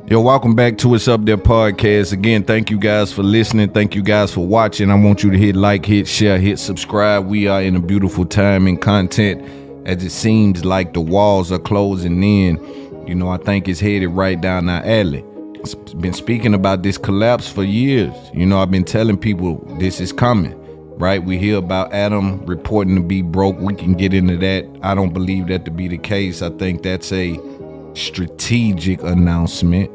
Yo, welcome back to It's Up There podcast. Again, thank you guys for listening. Thank you guys for watching. I want you to hit like, hit share, hit subscribe. We are in a beautiful time in content as it seems like the walls are closing in. You know, I think it's headed right down our alley. I've been speaking about this collapse for years. You know, I've been telling people this is coming, right? We hear about Adam reporting to be broke. We can get into that. I don't believe that to be the case. I think that's a strategic announcement.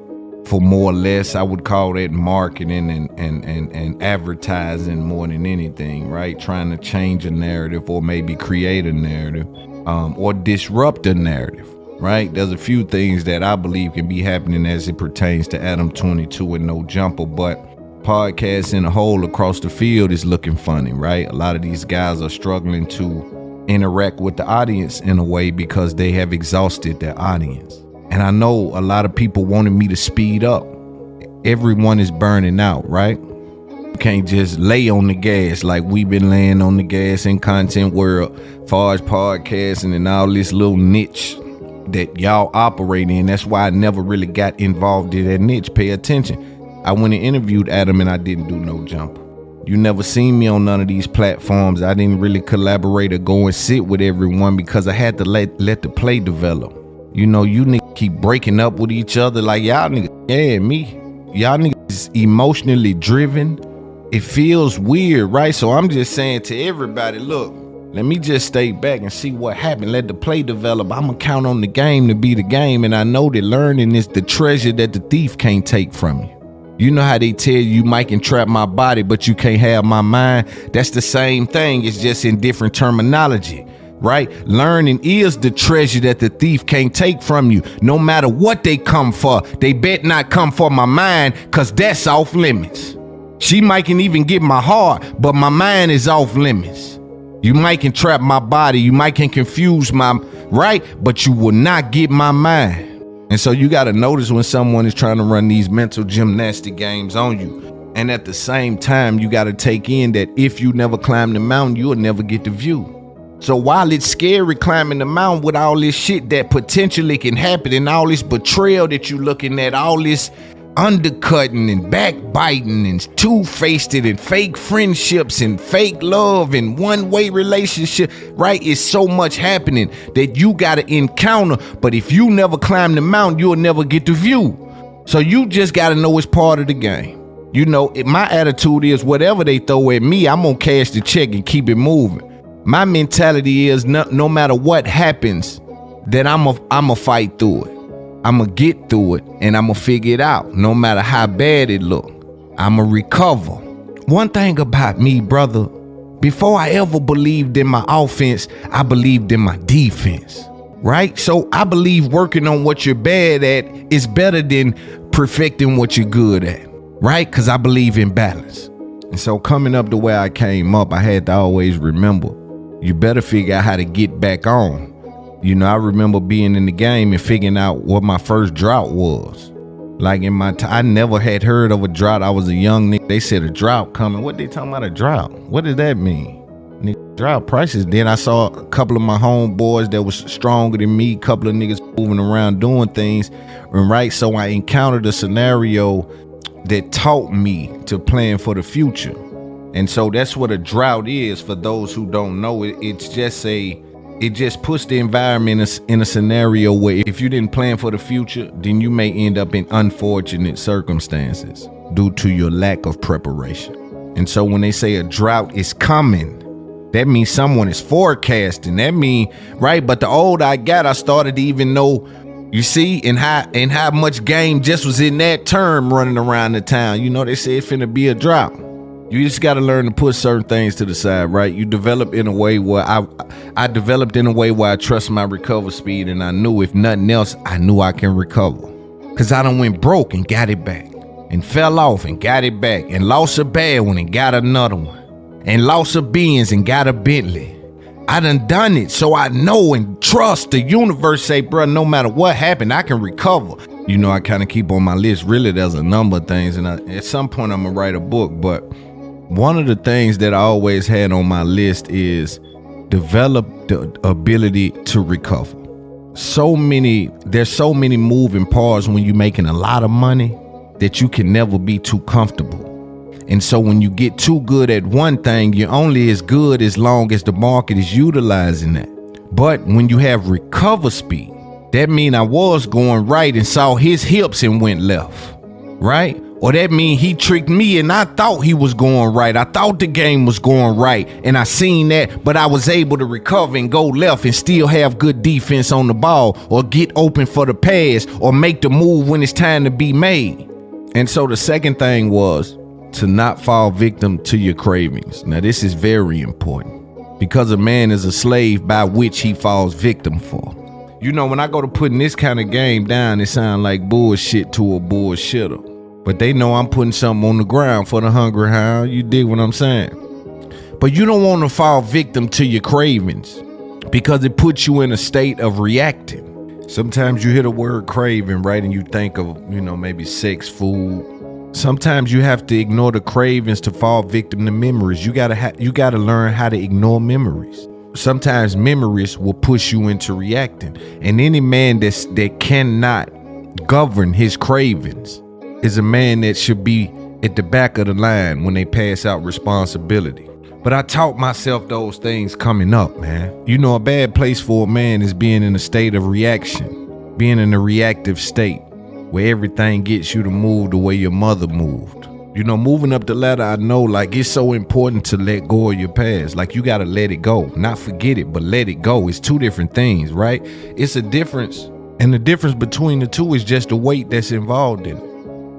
For more or less, I would call that marketing and advertising more than anything, right? Trying to change a narrative or maybe create a narrative or disrupt a narrative, right? There's a few things that I believe can be happening as it pertains to Adam22 and No Jumper, but podcasts in a whole across the field is looking funny, right? A lot of these guys are struggling to interact with the audience in a way because they have exhausted their audience. And I know a lot of people wanted me to speed up. Everyone is burning out, right? You can't just lay on the gas like we've been laying on the gas in content world, far as podcasting and all this little niche that y'all operate in. That's why I never really got involved in that niche. Pay attention. I went and interviewed Adam and I didn't do No Jumper. You never seen me on none of these platforms. I didn't really collaborate or go and sit with everyone because I had to let the play develop. You know, you niggas keep breaking up with each other like y'all niggas, yeah, me. Y'all niggas is emotionally driven. It feels weird, right? So I'm just saying to everybody, look, let me just stay back and see what happened. Let the play develop. I'm gonna count on the game to be the game. And I know that learning is the treasure that the thief can't take from you. You know how they tell you might can trap my body, but you can't have my mind? That's the same thing. It's just in different terminology. Right? Learning is the treasure that the thief can't take from you. No matter what they come for, they bet not come for my mind, cause that's off limits. She might can even get my heart, but my mind is off limits. You might can trap my body, you might can confuse my, right? But you will not get my mind. And so you gotta notice when someone is trying to run these mental gymnastic games on you. And at the same time, you gotta take in that if you never climb the mountain, you'll never get the view. So while it's scary climbing the mountain with all this shit that potentially can happen and all this betrayal that you looking at, all this undercutting and backbiting and two-faced and fake friendships and fake love and one-way relationship, right? It's so much happening that you got to encounter. But if you never climb the mountain, you'll never get the view. So you just got to know it's part of the game. You know, my attitude is whatever they throw at me, I'm going to cash the check and keep it moving. My mentality is no matter what happens, that I'm a fight through it. I'm a get through it and I'm a figure it out. No matter how bad it look, I'm a recover. One thing about me, brother, before I ever believed in my offense, I believed in my defense, right? So I believe working on what you're bad at is better than perfecting what you're good at, right? Because I believe in balance. And so coming up the way I came up, I had to always remember, you better figure out how to get back on. You know, I remember being in the game and figuring out what my first drought was. Like in my time, I never had heard of a drought. I was a young nigga. They said a drought coming. What they talking about a drought? What does that mean? Nigga, drought prices. Then I saw a couple of my homeboys that was stronger than me, a couple of niggas moving around doing things. And right, so I encountered a scenario that taught me to plan for the future. And so that's what a drought is for those who don't know. It just puts the environment in a scenario where if you didn't plan for the future, then you may end up in unfortunate circumstances due to your lack of preparation. And so when they say a drought is coming, that means someone is forecasting. That means, right? But the older I got, I started to even know, you see, and how much game just was in that term running around the town. You know, they say it's finna be a drought. You just got to learn to put certain things to the side, right? You develop in a way where I developed in a way where I trust my recovery speed, and I knew if nothing else, I knew I can recover. Cause I done went broke and got it back, and fell off and got it back, and lost a bad one and got another one, and lost a Benz and got a Bentley. I done it, so I know and trust the universe. Say, bro, no matter what happened, I can recover. You know, I kind of keep on my list. Really, there's a number of things, and at some point I'm gonna write a book, but one of the things that I always had on my list is develop the ability to recover. there's so many moving parts when you're making a lot of money that you can never be too comfortable. And so when you get too good at one thing, you're only as good as long as the market is utilizing that. But when you have recover speed, that mean I was going right and saw his hips and went left, right? Or that mean he tricked me and I thought he was going right. I thought the game was going right and I seen that, but I was able to recover and go left and still have good defense on the ball, or get open for the pass, or make the move when it's time to be made. And so the second thing was to not fall victim to your cravings. Now this is very important, because a man is a slave by which he falls victim for. You know, when I go to putting this kind of game down, it sounds like bullshit to a bullshitter. But they know I'm putting something on the ground for the hungry hound. You dig what I'm saying? But you don't want to fall victim to your cravings, because it puts you in a state of reacting. Sometimes you hear the word craving, right? And you think of, maybe sex, food. Sometimes you have to ignore the cravings to fall victim to memories. You gotta learn how to ignore memories. Sometimes memories will push you into reacting. And any man that cannot govern his cravings is a man that should be at the back of the line when they pass out responsibility. But I taught myself those things coming up, man. A bad place for a man is being in a state of reaction, being in a reactive state where everything gets you to move the way your mother moved. Moving up the ladder, I know, like, it's so important to let go of your past. Like, you got to let it go, not forget it, but let it go. It's two different things, right? It's a difference. And the difference between the two is just the weight that's involved in it.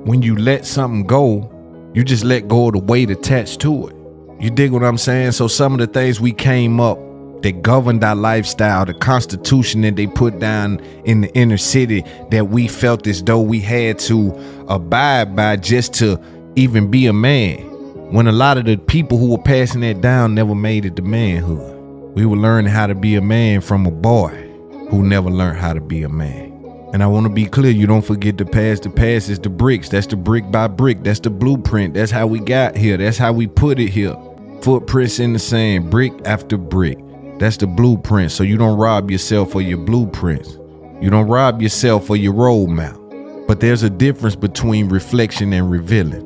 When you let something go, you just let go of the weight attached to it. You dig what I'm saying? So some of the things we came up that governed our lifestyle, the constitution that they put down in the inner city, that we felt as though we had to abide by just to even be a man, when a lot of the people who were passing that down never made it to manhood. We were learning how to be a man from a boy who never learned how to be a man. And I want to be clear, you don't forget the past. The past is the bricks. That's the brick by brick. That's the blueprint. That's how we got here. That's how we put it here. Footprints in the sand, brick after brick. That's the blueprint. So you don't rob yourself of your blueprints. You don't rob yourself of your roadmap. But there's a difference between reflection and revealing.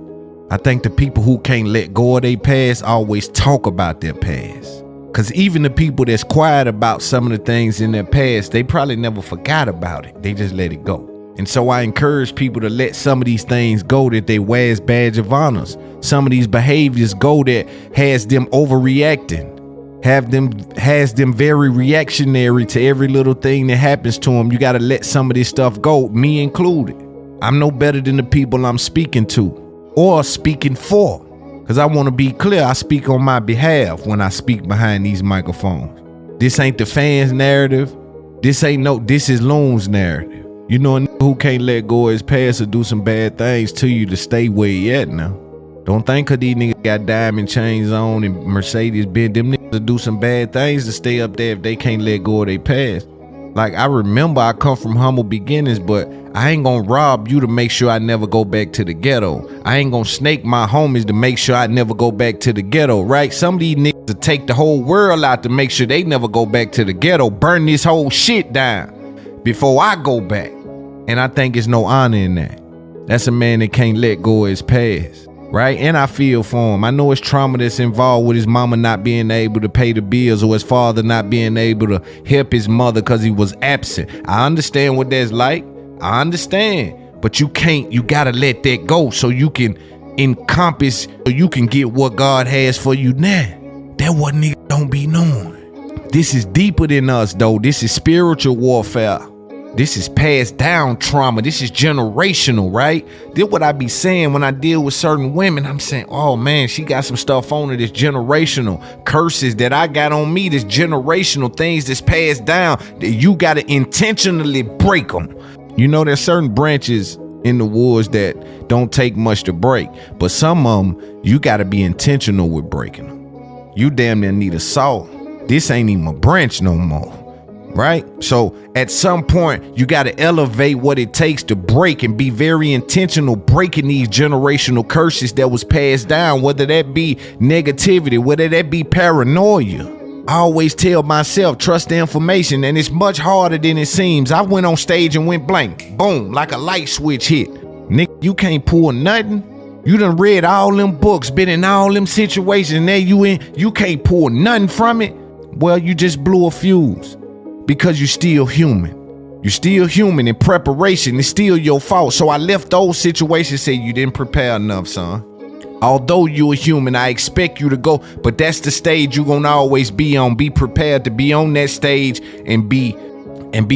I think the people who can't let go of their past always talk about their past. Because even the people that's quiet about some of the things in their past, they probably never forgot about it. They just let it go. And so I encourage people to let some of these things go that they wear as badge of honors. Some of these behaviors go that has them overreacting. Has them very reactionary to every little thing that happens to them. You got to let some of this stuff go, me included. I'm no better than the people I'm speaking to or speaking for. Because I want to be clear, I speak on my behalf when I speak behind these microphones. This ain't the fans' narrative. This is Loon's narrative. A nigga who can't let go of his past or do some bad things to you to stay where he at now. Don't think cause these niggas got diamond chains on and Mercedes Benz, them niggas will do some bad things to stay up there if they can't let go of their past. Like, I remember I come from humble beginnings, but I ain't gonna rob you to make sure I never go back to the ghetto. I ain't gonna snake my homies to make sure I never go back to the ghetto, right? Some of these niggas will take the whole world out to make sure they never go back to the ghetto, burn this whole shit down before I go back. And I think there's no honor in that. That's a man that can't let go of his past, right? And I feel for him. I know it's trauma that's involved with his mama not being able to pay the bills, or his father not being able to help his mother because he was absent. I understand what that's like. I understand. But you gotta let that go so you can encompass, so you can get what God has for you now. That what niggas don't be knowing. This is deeper than us, though. This is spiritual warfare. This is passed down trauma. This is generational, right? This what I be saying when I deal with certain women. I'm saying, oh man, she got some stuff on her that's generational. Curses that I got on me that's generational. Things that's passed down that you got to intentionally break them. There's certain branches in the woods that don't take much to break. But some of them, you got to be intentional with breaking them. You damn near need a saw. This ain't even a branch no more. Right? So at some point, you got to elevate what it takes to break and be very intentional, breaking these generational curses that was passed down, whether that be negativity, whether that be paranoia. I always tell myself, trust the information, and it's much harder than it seems. I went on stage and went blank. Boom, like a light switch hit. Nigga, you can't pull nothing. You done read all them books, been in all them situations, and there you can't pull nothing from it. Well, you just blew a fuse because you're still human. You're still human, and preparation is still your fault. So I left those situations, say you didn't prepare enough, son. Although you're a human, I expect you to go, but that's the stage you're gonna always be on. Be prepared to be on that stage and be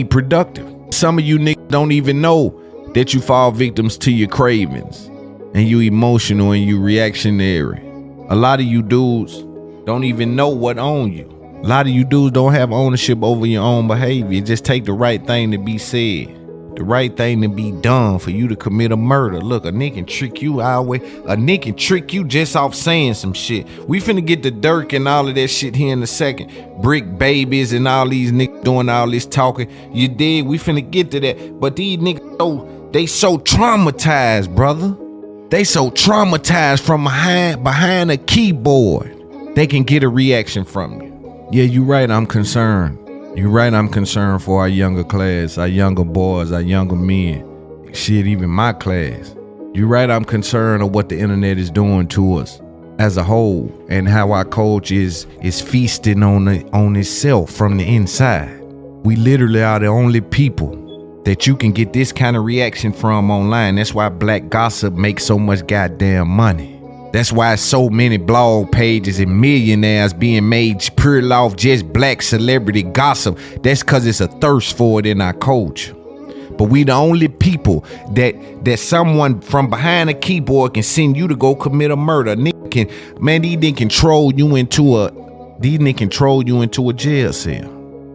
productive. Some of you niggas don't even know that you fall victims to your cravings, and you emotional and you reactionary. A lot of you dudes don't even know what on you. A lot of you dudes don't have ownership over your own behavior. Just take the right thing to be said, the right thing to be done for you to commit a murder. Look, a nigga can trick you our way. A nigga can trick you just off saying some shit. We finna get the Dirk and all of that shit here in a second. Brick babies and all these niggas doing all this talking. You dig? We finna get to that. But these niggas, they so traumatized, brother. They so traumatized from behind a keyboard. They can get a reaction from you. Yeah, you're right, I'm concerned. You're right, I'm concerned for our younger class, our younger boys, our younger men. Shit, even my class. You're right, I'm concerned of what the internet is doing to us as a whole, and how our culture is feasting on itself from the inside. We literally are the only people that you can get this kind of reaction from online. That's why black gossip makes so much goddamn money. That's why so many blog pages and millionaires being made purely off just black celebrity gossip. That's because it's a thirst for it in our culture. But we the only people that someone from behind a keyboard can send you to go commit a murder. These niggas control you into a jail cell.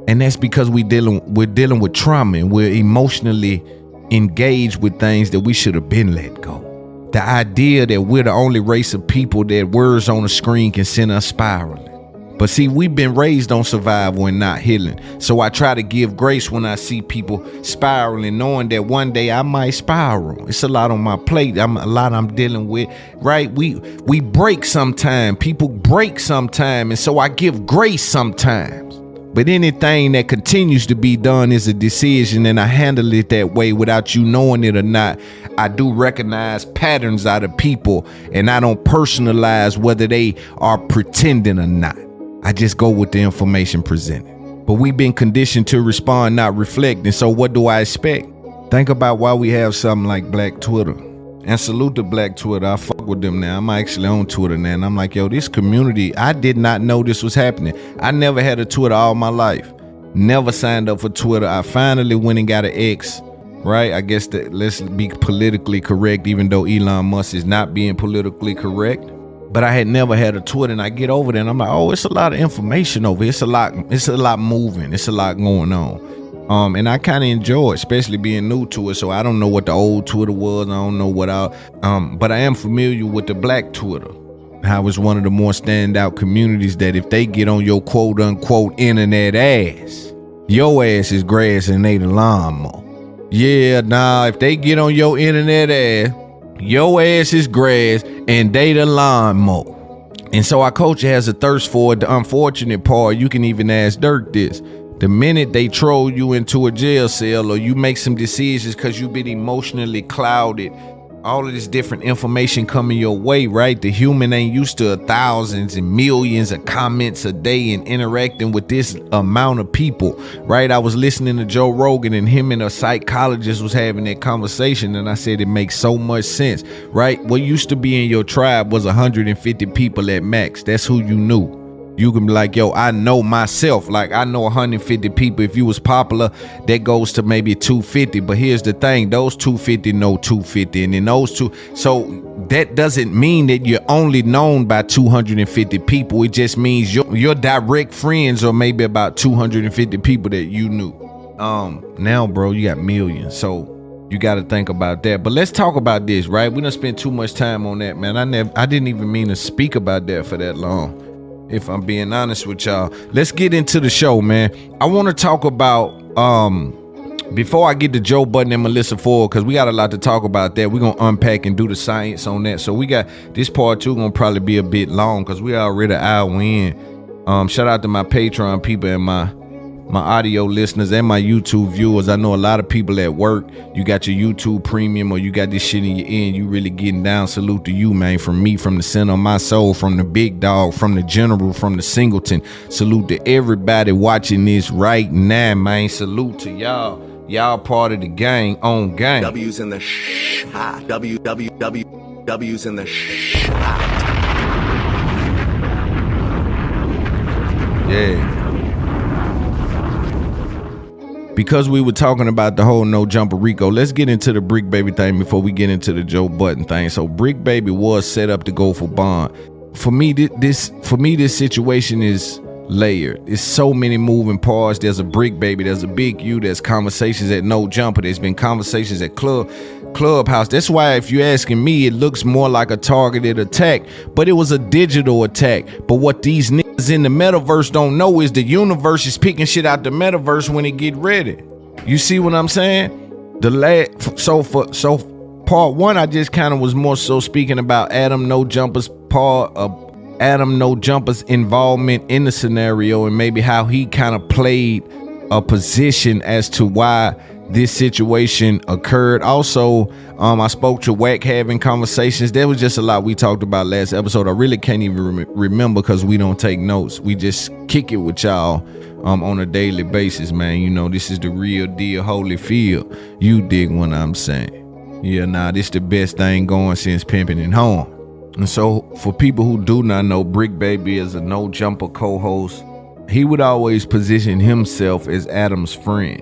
And that's because we're dealing with trauma, and we're emotionally engaged with things that we should have been let go. The idea that we're the only race of people that words on the screen can send us spiraling. But see, we've been raised on survival and not healing. So I try to give grace when I see people spiraling, knowing that one day I might spiral. It's a lot on my plate. A lot I'm dealing with, right? We break sometime. People break sometime. And so I give grace sometimes. But anything that continues to be done is a decision, and I handle it that way without you knowing it or not. I do recognize patterns out of people, and I don't personalize whether they are pretending or not. I just go with the information presented. But we've been conditioned to respond, not reflect. And so what do I expect? Think about why we have something like Black Twitter. And salute to Black Twitter. I fuck with them now. I'm actually on Twitter now. And I'm like, yo, this community, I did not know this was happening. I never had a Twitter all my life. Never signed up for Twitter. I finally went and got an X, right? I guess that, let's be politically correct, even though Elon Musk is not being politically correct. But I had never had a Twitter, and I get over there and I'm like, oh, it's a lot of information over here. It's a lot moving. It's a lot going on. And I kind of enjoy it, especially being new to it. So I don't know what the old Twitter was. I don't know but I am familiar with the Black Twitter. How it's one of the more standout communities that if they get on your quote unquote internet ass, your ass is grass and they the lawnmower. Yeah, nah, if they get on your internet ass, your ass is grass and they the lawnmower. And so our culture has a thirst for it. The unfortunate part, you can even ask Dirk this. The minute they troll you into a jail cell, or you make some decisions because you've been emotionally clouded, all of this different information coming your way, right? The human ain't used to thousands and millions of comments a day and interacting with this amount of people, right? I was listening to Joe Rogan, and him and a psychologist was having that conversation, and I said it makes so much sense, right? What used to be in your tribe was 150 people at max. That's who you knew. You can be like, yo, I know myself. Like, I know 150 people. If you was popular, that goes to maybe 250. But here's the thing. Those 250 know 250. And then those two. So that doesn't mean that you're only known by 250 people. It just means your direct friends are maybe about 250 people that you knew. Now, bro, you got millions. So you got to think about that. But let's talk about this, right? We done spent too much time on that, man. I didn't even mean to speak about that for that long. If I'm being honest with y'all, let's get into the show, man. I want to talk about, before I get to Joe Budden and Melissa Ford, because we got a lot to talk about that. We're going to unpack and do the science on that. So we got this part two going to probably be a bit long because we already an hour in. Shout out to my Patreon people and my audio listeners and my YouTube viewers. I know a lot of people at work, you got your YouTube premium or you got this shit in your ear and you really getting down. Salute to you, man. From me, from the center of my soul, from the big dog, from the general, from the singleton. Salute to everybody watching this right now, man. Salute to y'all. Y'all part of the gang on gang. W's in the shot. W's in the shot. Yeah. Because we were talking about the whole no jumper Rico, let's get into the Brick Baby thing before we get into the Joe Budden thing. So Brick Baby was set up to go for bond. For me, this situation is layered. It's so many moving parts. There's a Brick Baby, there's a Big U, there's conversations at No Jumper, there's been conversations at Clubhouse. That's why if you're asking me, it looks more like a targeted attack, but it was a digital attack. But what these niggas in the metaverse don't know is the universe is picking shit out the metaverse when it get ready. You see what I'm saying? So part one, I just kind of was more so speaking about Adam No Jumper's involvement in the scenario and maybe how he kind of played a position as to why this situation occurred. Also, I spoke to Wack having conversations. There was just a lot we talked about last episode. I really can't even remember because we don't take notes. We just kick it with y'all on a daily basis, man. You know, this is the real deal, Holyfield. You dig what I'm saying? Yeah, nah, this the best thing going since Pimpin' and Home. And so for people who do not know, Brick Baby is a No Jumper co-host. He would always position himself as Adam's friend.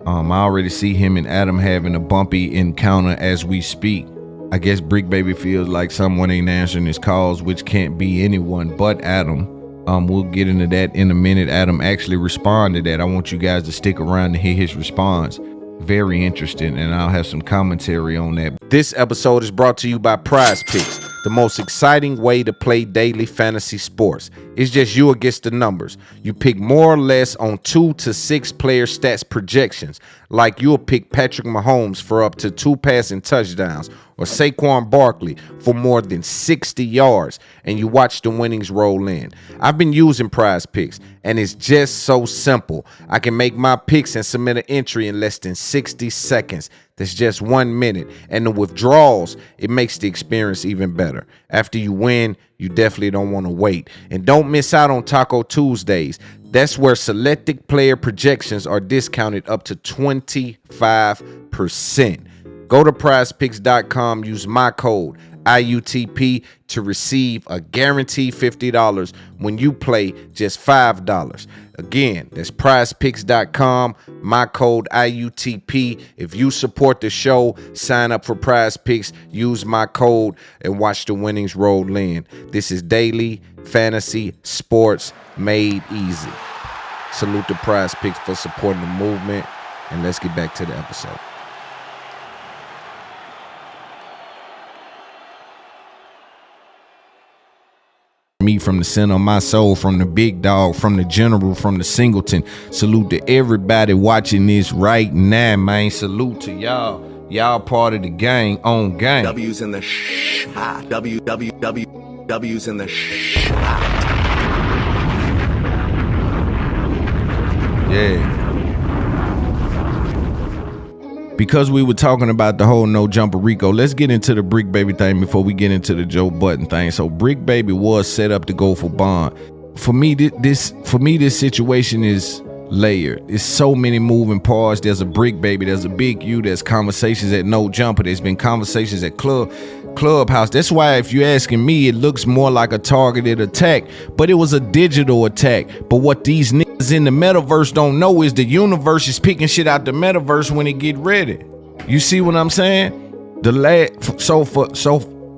I already see him and Adam having a bumpy encounter as we speak. I guess Brick Baby feels like someone ain't answering his calls, which can't be anyone but Adam. We'll get into that in a minute. Adam actually responded to that. I want you guys to stick around to hear his response. Very interesting, and I'll have some commentary on that. This episode is brought to you by Prize Picks, the most exciting way to play daily fantasy sports. It's just you against the numbers. You pick more or less on 2 to 6 player stats projections, like you'll pick Patrick Mahomes for up to 2 passing touchdowns or Saquon Barkley for more than 60 yards, and you watch the winnings roll in. I've been using Prize Picks, and it's just so simple. I can make my picks and submit an entry in less than 60 seconds. That's just 1 minute. And the withdrawals, it makes the experience even better. After you win, you definitely don't want to wait. And don't miss out on Taco Tuesdays. That's where selected player projections are discounted up to 25%. Go to prizepicks.com, use my code IUTP to receive a guaranteed $50 when you play just $5. Again, that's prizepicks.com, my code IUTP. If you support the show, sign up for Prize Picks, use my code, and watch the winnings roll in. This is daily fantasy sports made easy. Salute to Prize Picks for supporting the movement, and let's get back to the episode. Me, from the center of my soul, from the big dog, from the general, from the singleton. Salute to everybody watching this right now, man. Salute to y'all. Y'all part of the gang on gang. W's in the shot. W's in the shot. Yeah. Because we were talking about the whole no jumper Rico, let's get into the Brick Baby thing before we get into the Joe Budden thing. So Brick Baby was set up to go for bond. For me, this situation is layered. It's so many moving parts. There's a Brick Baby, there's a Big U, there's conversations at No Jumper, there's been conversations at Clubhouse. That's why if you're asking me, it looks more like a targeted attack, but it was a digital attack. But what these niggas in the metaverse don't know is the universe is picking shit out the metaverse when it get ready. You see what I'm saying? So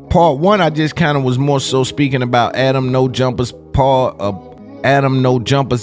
part one, I just kind of was more so speaking about Adam No Jumper's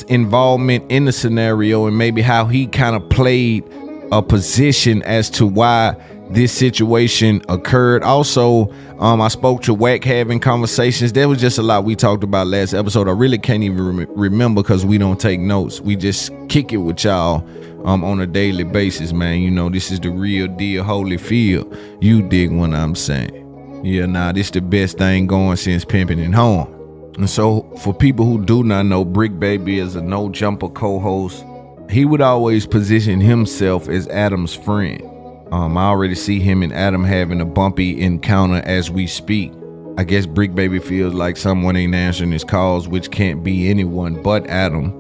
involvement in the scenario and maybe how he kind of played a position as to why this situation occurred. Also, I spoke to Wack having conversations. There was just a lot we talked about last episode. I really can't even remember because we don't take notes. We just kick it with y'all on a daily basis, man. You know, this is the real deal, Holyfield. You dig what I'm saying? Yeah, nah, this the best thing going since Pimpin' and Home. And so for people who do not know, Brick Baby is a No Jumper co-host. He would always position himself as Adam's friend. I already see him and Adam having a bumpy encounter as we speak. I guess Brick Baby feels like someone ain't answering his calls, which can't be anyone but Adam.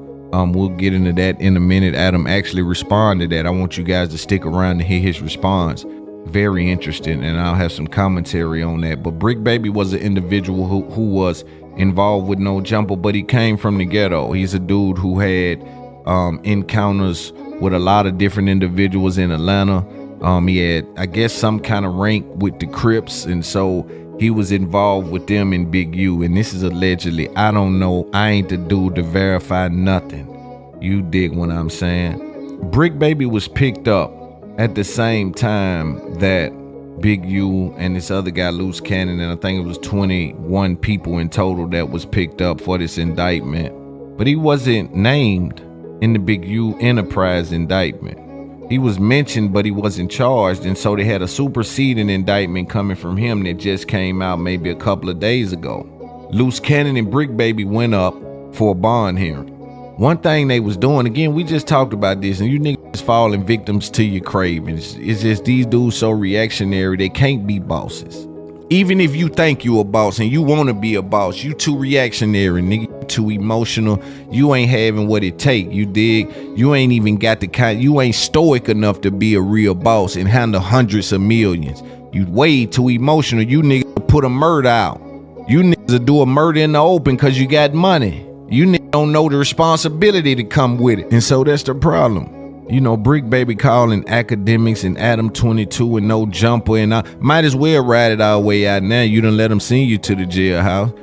We'll get into that in a minute. Adam actually responded to that. I want you guys to stick around to hear his response. Very interesting, and I'll have some commentary on that. But Brick Baby was an individual who was involved with No Jumper, but he came from the ghetto. He's a dude who had encounters with a lot of different individuals in Atlanta. He had, I guess, some kind of rank with the Crips, and so he was involved with them in Big U. And this is allegedly, I don't know, I ain't the dude to verify nothing. You dig what I'm saying? Brick Baby was picked up at the same time that Big U and this other guy, Luce Cannon, and I think it was 21 people in total that was picked up for this indictment. But he wasn't named in the Big U Enterprise indictment. He was mentioned, but he wasn't charged, and so they had a superseding indictment coming from him that just came out maybe a couple of days ago. Luce Cannon and Brick Baby went up for a bond hearing. One thing they was doing, again, we just talked about this, and you niggas falling victims to your cravings. It's just these dudes so reactionary, they can't be bosses. Even if you think you a boss and you want to be a boss, you too reactionary, nigga. You too emotional. You ain't having what it take. You dig? You ain't even got the kind. You ain't stoic enough to be a real boss and handle hundreds of millions. You way too emotional. You niggas put a murder out. You niggas will do a murder in the open because you got money. You niggas don't know the responsibility to come with it. And so that's the problem. You know, Brick Baby calling Akademiks and Adam22 and No Jumper, and I might as well ride it all the way out now. You done let them send you to the jailhouse.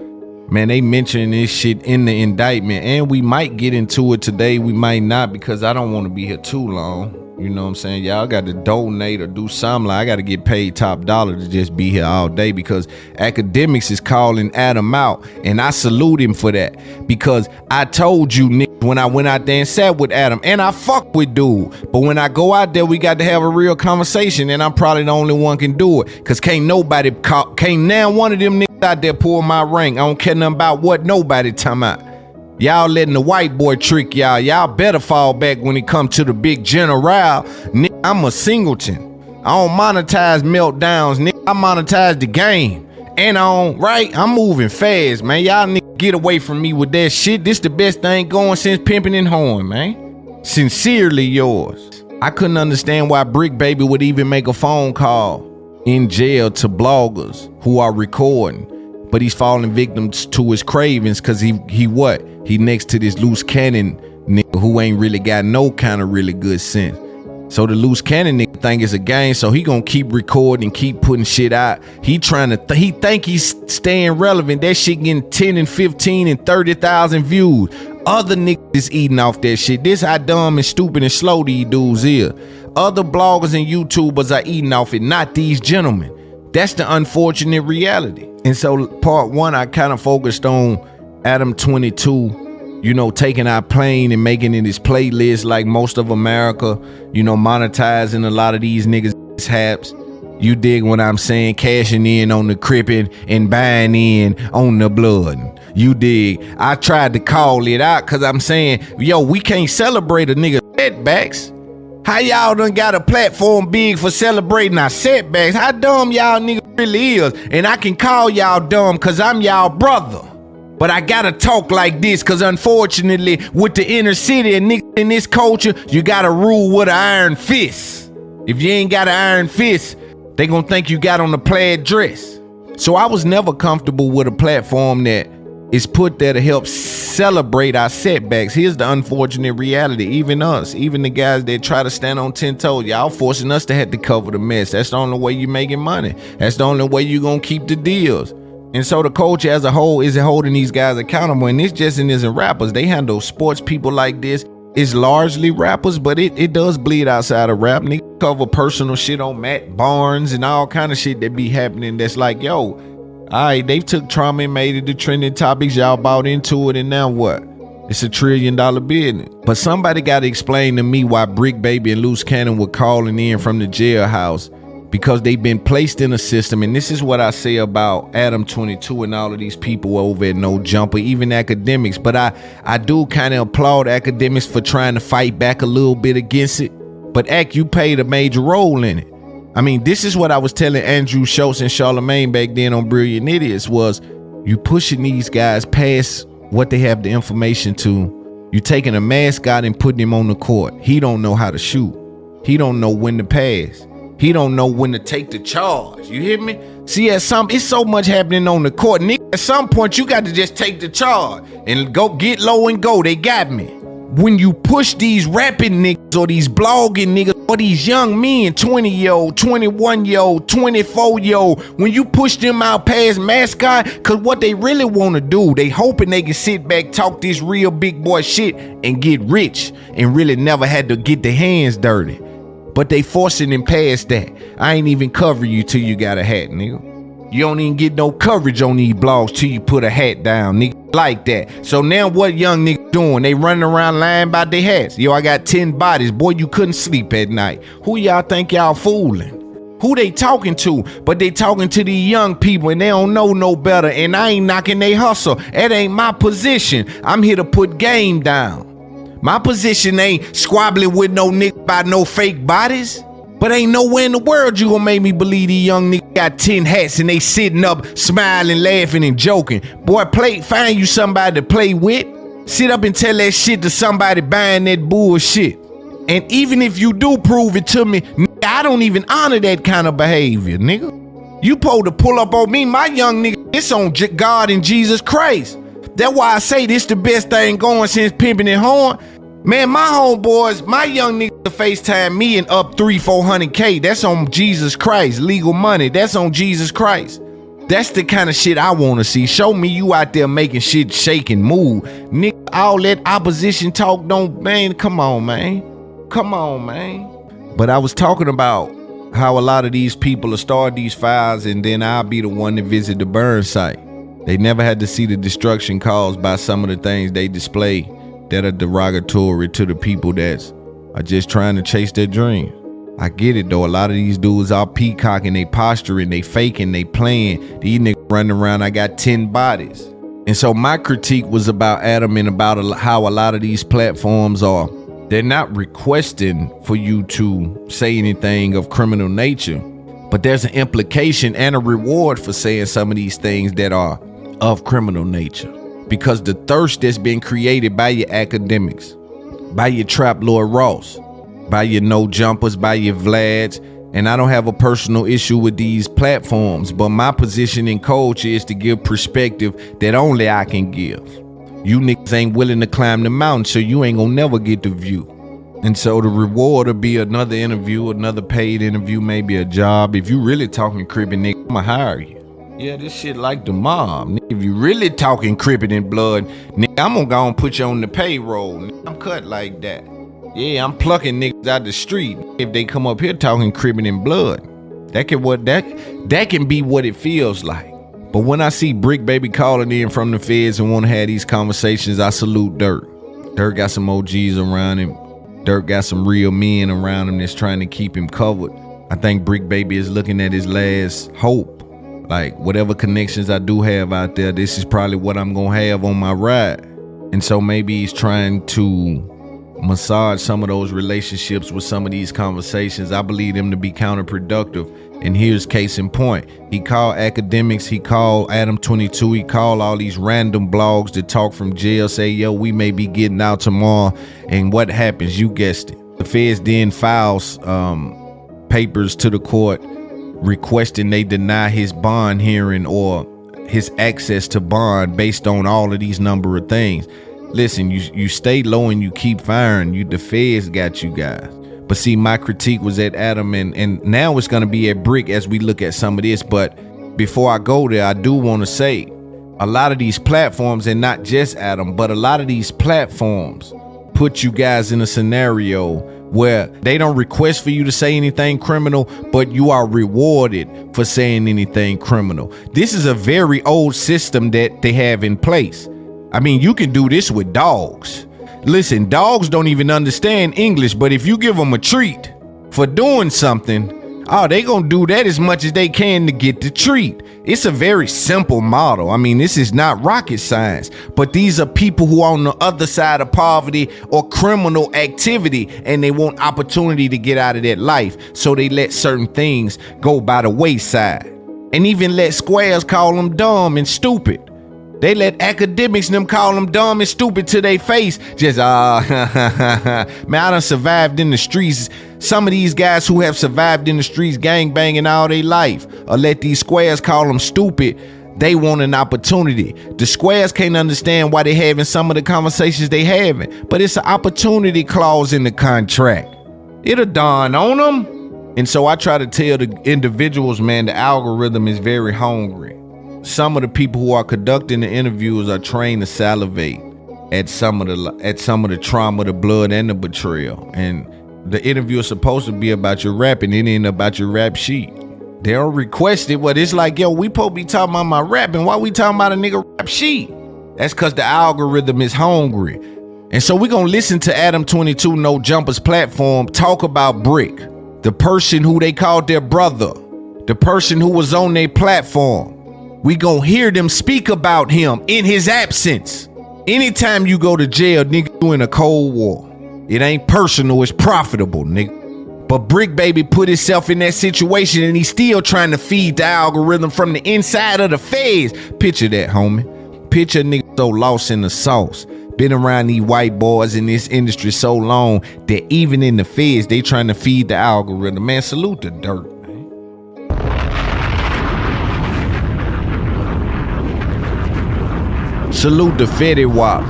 Man, they mentioning this shit in the indictment, and we might get into it today. We might not, because I don't want to be here too long. You know what I'm saying? Y'all got to donate or do something. Like, I got to get paid top dollar to just be here all day, because Akademiks is calling Adam out, and I salute him for that, because I told you niggas when I went out there and sat with Adam, and I fuck with dude, but when I go out there, we got to have a real conversation, and I'm probably the only one can do it, because can't nobody call, can't now one of them niggas out there pull my rank. I don't care nothing about what nobody talking about. Y'all letting the white boy trick y'all. Y'all better fall back when it comes to the big general. Nigga, I'm a singleton. I don't monetize meltdowns, nigga. I monetize the game. And I'm moving fast, man. Y'all nigga get away from me with that shit. This the best thing going since Pimpin' and Horn, man. Sincerely yours. I couldn't understand why Brick Baby would even make a phone call in jail to bloggers who are recording. But he's falling victims to his cravings, because he what? He next to this Luce Cannon nigga who ain't really got no kind of really good sense. So the Luce Cannon nigga think it's a game, so he gonna keep recording, keep putting shit out. He trying to, he think he's staying relevant. That shit getting 10 and 15 and 30,000 views. Other niggas is eating off that shit. This how dumb and stupid and slow these dudes is. Other bloggers and YouTubers are eating off it, not these gentlemen. That's the unfortunate reality. And so part one, I kind of focused on Adam22, you know, taking our plane and making it his playlist like most of America, you know, monetizing a lot of these niggas' haps. You dig what I'm saying? Cashing in on the cripping and buying in on the blood. You dig? I tried to call it out, because I'm saying, yo, we can't celebrate a nigga setbacks. How y'all done got a platform big for celebrating our setbacks? How dumb y'all niggas really is? And I can call y'all dumb because I'm y'all brother. But I gotta talk like this, because unfortunately, with the inner city and niggas in this culture, you gotta rule with an iron fist. If you ain't got an iron fist, they gonna think you got on a plaid dress. So I was never comfortable with a platform that is put there to help celebrate our setbacks. Here's the unfortunate reality. Even us, even the guys that try to stand on 10 toes, y'all forcing us to have to cover the mess. That's the only way you making money. That's the only way you gonna keep the deals. And so the culture as a whole isn't holding these guys accountable. And this just isn't rappers. They handle sports people like this. It's largely rappers, but it does bleed outside of rap. Niggas cover personal shit on Matt Barnes and all kind of shit that be happening that's like, yo, all right, they took trauma and made it the trending topics. Y'all bought into it, and now what? It's $1 trillion business. But somebody got to explain to me why Brick Baby and Luce Cannon were calling in from the jailhouse because they've been placed in a system. And this is what I say about Adam22 and all of these people over at No Jumper, even Akademiks. But I do kind of applaud Akademiks for trying to fight back a little bit against it. But you played a major role in it. I mean, this is what I was telling Andrew Schultz and Charlemagne back then on Brilliant Idiots, was you pushing these guys past what they have the information to. You taking a mascot and putting him on the court. He don't know how to shoot. He don't know when to pass. He don't know when to take the charge. You hear me? See, it's so much happening on the court. Nigga, at some point, you got to just take the charge and go get low and go. They got me. When you push these rapping niggas or these blogging niggas or these young men, 20-year-old, 21-year-old, 24-year-old, when you push them out past mascot, cause what they really want to do, they hoping they can sit back, talk this real big boy shit and get rich and really never had to get their hands dirty. But they forcing them past that. I ain't even covering you till you got a hat, nigga. You don't even get no coverage on these blogs till you put a hat down, nigga, like that. So now what young niggas doing? They running around lying about their hats. Yo, I got 10 bodies. Boy, you couldn't sleep at night. Who y'all think y'all fooling? Who they talking to? But they talking to these young people and they don't know no better. And I ain't knocking they hustle. That ain't my position. I'm here to put game down. My position ain't squabbling with no nigga about no fake bodies. But ain't nowhere in the world you gonna make me believe these young niggas got 10 hats and they sitting up, smiling, laughing, and joking. Boy, find you somebody to play with. Sit up and tell that shit to somebody buying that bullshit. And even if you do prove it to me, nigga, I don't even honor that kind of behavior, nigga. You supposed to pull up on me, my young nigga, it's on God and Jesus Christ. That's why I say this the best thing going since Pimpin' and Horn. Man, my homeboys, my young niggas to FaceTime me and up 300-400K. That's on Jesus Christ. Legal money. That's on Jesus Christ. That's the kind of shit I want to see. Show me you out there making shit shake and move. Nigga, all that opposition talk don't, man, come on, man. Come on, man. But I was talking about how a lot of these people will start these fires and then I'll be the one to visit the burn site. They never had to see the destruction caused by some of the things they display that are derogatory to the people that are just trying to chase their dream. I get it though. A lot of these dudes are peacocking, they posturing, they faking, they playing. These niggas running around, I got 10 bodies. And so my critique was about Adam and about how a lot of these platforms are, they're not requesting for you to say anything of criminal nature, but there's an implication and a reward for saying some of these things that are of criminal nature. Because the thirst that's been created by your Akademiks, by your Trap Lord Ross, by your No Jumpers, by your Vlads, and I don't have a personal issue with these platforms, but my position in culture is to give perspective that only I can give. You niggas ain't willing to climb the mountain, so you ain't gonna never get the view. And so the reward will be another interview, another paid interview, maybe a job. If you really talking Crip and nigga, I'ma hire you. Yeah, this shit like the mob. If you really talking Crippin' and blood, nigga, I'm gonna go and put you on the payroll. Nigga, I'm cut like that. Yeah, I'm plucking niggas out the street. If they come up here talking Crippin' and blood, that can be what it feels like. But when I see Brick Baby calling in from the feds and want to have these conversations, I salute Dirt. Dirt got some OGs around him. Dirt got some real men around him that's trying to keep him covered. I think Brick Baby is looking at his last hope. Like, whatever connections I do have out there, this is probably what I'm gonna have on my ride. And so maybe he's trying to massage some of those relationships with some of these conversations. I believe them to be counterproductive. And here's case in point. He called Akademiks, he called Adam22, he called all these random blogs that talk from jail, say, yo, we may be getting out tomorrow. And what happens? You guessed it. The feds then files papers to the court requesting they deny his bond hearing or his access to bond based on all of these number of things. Listen, you stay low and you keep firing. The feds got you guys. But see, my critique was at Adam and now it's going to be at Brick as we look at some of this. But before I go there, I do want to say a lot of these platforms, and not just Adam, but a lot of these platforms put you guys in a scenario where they don't request for you to say anything criminal, but you are rewarded for saying anything criminal. This is a very old system that they have in place. I mean, you can do this with dogs. Listen, dogs don't even understand English, but if you give them a treat for doing something, Oh, they gonna do that as much as they can to get the treat. It's a very simple model. I mean, this is not rocket science, but these are people who are on the other side of poverty or criminal activity, and they want opportunity to get out of that life. So they let certain things go by the wayside, and even let squares call them dumb and stupid. They let academics and them call them dumb and stupid to their face. Just, man, I done survived in the streets. Some of these guys who have survived in the streets gang banging all their life, or let these squares call them stupid, they want an opportunity. The squares can't understand why they having some of the conversations they having, but it's an opportunity clause in the contract. It'll dawn on them. And so I try to tell the individuals, man, the algorithm is very hungry. Some of the people who are conducting the interviews are trained to salivate at some of the trauma, the blood, and the betrayal. And the interview is supposed to be about your rap, and it ain't about your rap sheet. They don't request it, but it's like, yo, we supposed to be talking about my rapping. Why we talking about a nigga rap sheet? That's because the algorithm is hungry. And so we gonna listen to Adam22 No Jumpers platform talk about Brick, the person who they called their brother, the person who was on their platform. We gonna hear them speak about him in his absence. Anytime you go to jail, nigga, you in a cold war. It ain't personal, it's profitable, nigga. But Brick Baby put himself in that situation, and he's still trying to feed the algorithm from the inside of the feds. Picture that, homie. Picture a nigga so lost in the sauce. Been around these white boys in this industry so long that even in the feds, they trying to feed the algorithm. Man, salute the dirt. Salute the Fetty Wap.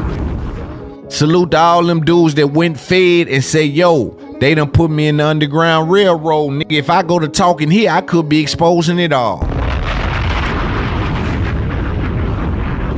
Salute to all them dudes that went fed and say, yo, they done put me in the Underground Railroad. Nigga, if I go to talking here, I could be exposing it all.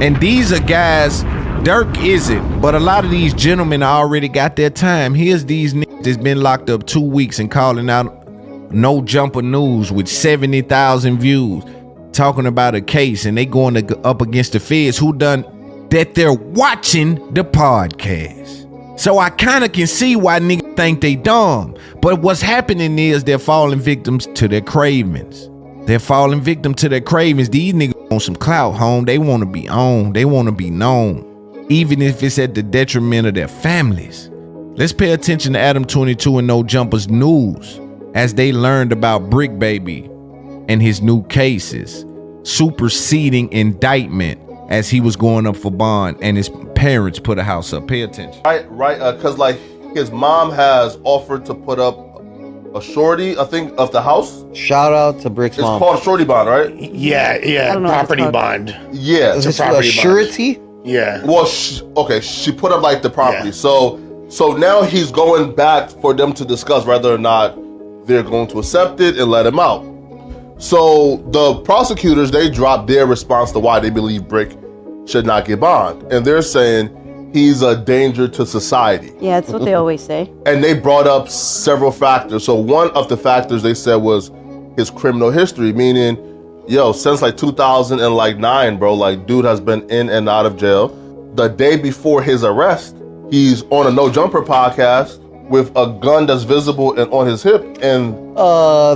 And these are guys, Dirk isn't, but a lot of these gentlemen already got their time. Here's these niggas that's been locked up 2 weeks and calling out No Jumper News with 70,000 views, talking about a case, and they going up against the feds who done that. They're watching the podcast. So I kind of can see why niggas think they dumb. But what's happening is they're falling victims to their cravings. They're falling victim to their cravings. These niggas want some clout, home. They want to be owned. They want to be known, even if it's at the detriment of their families. Let's pay attention to Adam22 and No Jumpers News as they learned about Brick Baby and his new cases, superseding indictment as he was going up for bond and his parents put a house up. Pay attention. Right, because like his mom has offered to put up a shorty, I think, of the house. Shout out to Brick's It's mom. called shorty bond, right? Yeah, property bond. Yeah. Is It's this a a property surety? Yeah. Well, she put up like the property. Yeah. So now he's going back for them to discuss whether or not they're going to accept it and let him out. So the prosecutors, they dropped their response to why they believe Brick should not get bond. And they're saying he's a danger to society. Yeah, that's what they always say. And they brought up several factors. So one of the factors they said was his criminal history, meaning, yo, since like 2009, bro, like dude has been in and out of jail. The day before his arrest, he's on a No Jumper podcast with a gun that's visible and on his hip. And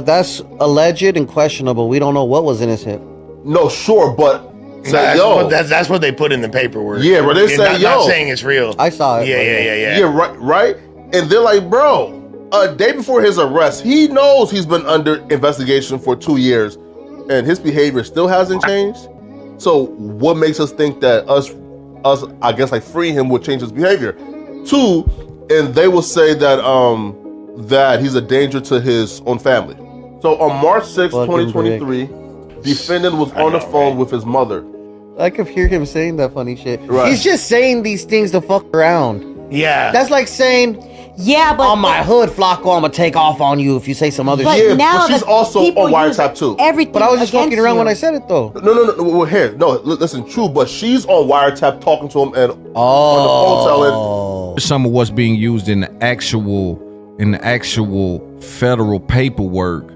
That's alleged and questionable. We don't know what was in his hip. no, sure, but say, That's what they put in the paperwork. Yeah, but they say, not saying it's real. I saw it. Yeah. right. And they're like, bro, a day before his arrest, he knows he's been under investigation for 2 years, and his behavior still hasn't changed. So what makes us think that us, I guess, like free him would change his behavior? Two, and they will say that that he's a danger to his own family. So on March 6, 2023, defendant was on the phone with his mother. I could hear him saying that funny shit. Right. He's just saying these things to fuck around. Yeah. That's like saying, yeah, but on my hood, Flacco, I'm gonna take off on you if you say some other but shit. Yeah, now but she's the also people on use wiretap too. Everything But I was just against fucking around you. when I said it though. No. Well, here, no. Listen, true, but she's on wiretap talking to him and on the phone telling. Some of what's being used in the actual federal paperwork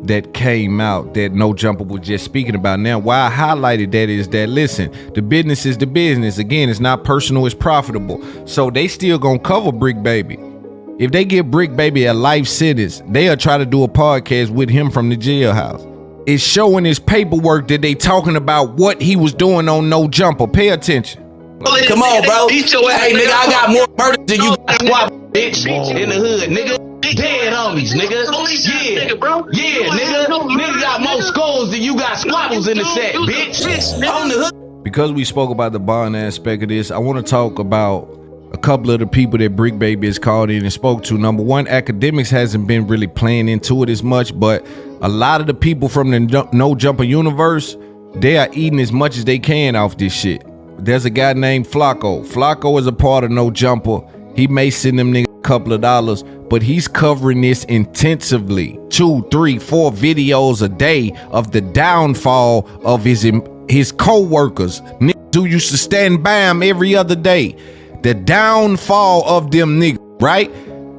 that came out that No Jumper was just speaking about. Now, why I highlighted that is that, listen, the business is the business. Again, it's not personal, it's profitable. So they still gonna cover Brick Baby. If they give Brick Baby a life sentence, they'll try to do a podcast with him from the jailhouse. It's showing his paperwork that they talking about what he was doing on No Jumper. Pay attention. Come on, bro. Hey, nigga, I got more murders than you got squad, bitch, in the hood, nigga. Dead homies, nigga. Yeah, bro. Yeah, nigga. Nigga got more skulls than you got squabbles in the set, bitch. On the hood. Because we spoke about the bond aspect of this, I want to talk about a couple of the people that Brick Baby has called in and spoke to. Number one, Akademiks hasn't been really playing into it as much, but a lot of the people from the No Jumper universe, they are eating as much as they can off this shit. There's a guy named Flacco. Flacco is a part of No Jumper. He may send them niggas a couple of dollars, but he's covering this intensively. 2, 3, 4 videos a day of the downfall of his co-workers, niggas who used to stand by him every other day. The downfall of them niggas, right?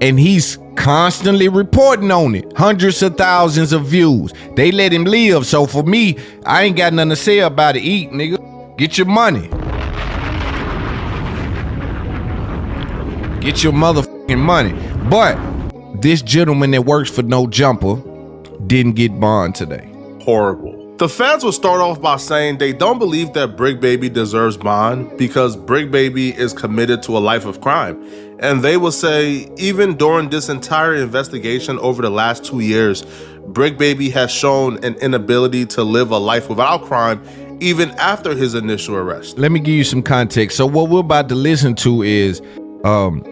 And he's constantly reporting on it. Hundreds of thousands of views. They let him live. So for me, I ain't got nothing to say about it. Eat, nigga. Get your money. Get your motherfucking money. But this gentleman that works for No Jumper didn't get bond today. Horrible. The fans will start off by saying they don't believe that Brick Baby deserves bond because Brick Baby is committed to a life of crime. And they will say, even during this entire investigation over the last 2 years, Brick Baby has shown an inability to live a life without crime, even after his initial arrest. Let me give you some context. So what we're about to listen to is,